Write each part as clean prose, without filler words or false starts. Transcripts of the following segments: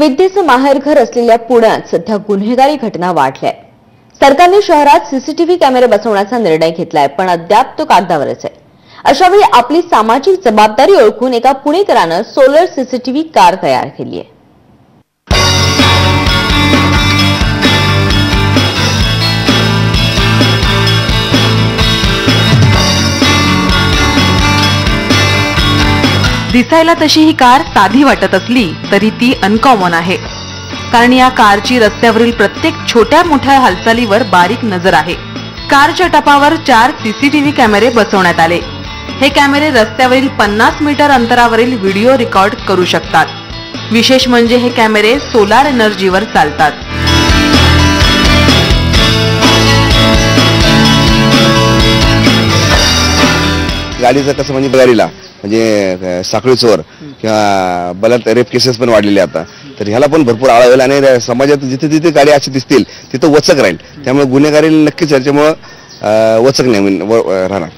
विद्येचं माहेरघर असलेल्या पुण्यात सध्या गुन्हेगारी घटना वाढल्या आहेत. सरकारने शहरात सीसीटीव्ही कॅमेरे बसवण्याचा निर्णय घेतलाय, पण अद्याप तो कागदावरच आहे. अशावेळी आपली सामाजिक जबाबदारी ओळखून एका पुणेकरानं सोलर सीसीटीव्ही कार तयार केली आहे. दिसायला तशी ही कार साधी वाटत असली तरी ती अनकॉमन आहे, कारण या कारची रस्त्यावरील प्रत्येक छोट्या मोठ्या हालचालीवर बारीक नजर आहे. कारच्या टपावर 4 सीसीटीव्ही कॅमेरे बसवण्यात आले. हे कॅमेरे रस्त्यावरील 50 मीटर अंतरावरील व्हिडिओ रेकॉर्ड करू शकतात. विशेष म्हणजे हे कॅमेरे सोलार एनर्जीवर चालतात. गाडीचं कसं म्हणजे गाडीला म्हणजे साखळी चोर किंवा बलात् रेप केसेस पण वाढलेले आता, तर ह्याला पण भरपूर आळा होईल आणि समाजात जिथे जिथे गाडी अशी दिसतील तिथं वचक राहील. त्यामुळे गुन्हेगारी नक्कीच त्याच्यामुळे वचक राहणार.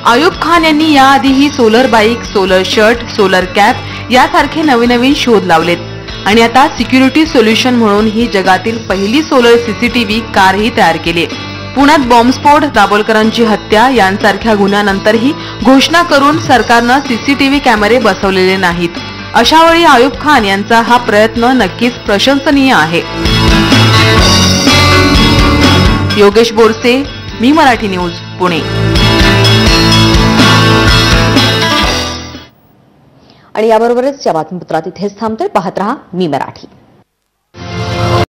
आयुब खान यांनी याआधीही solar bike, solar shirt, solar cap यासारखे नवीन शोध लावलेत आणि आता सिक्युरिटी सोल्युशन म्हणून ही जगातील पहिली सोलर सीसीटीव्ही कारही तयार केली. पुण्यात बॉम्बस्फोट, दाभोलकरांची हत्या यांसारख्या गुन्ह्यानंतरही घोषणा करून सरकारनं सीसीटीव्ही कॅमेरे बसवलेले नाहीत. अशावेळी आयुब खान यांचा हा प्रयत्न नक्कीच प्रशंसनीय आहे. योगेश बोरसे, मी मराठी न्यूज, पुणे. आणि याबरोबरच या बातमीपत्रात इथेच थांबतोय. पाहत रहा मी मराठी.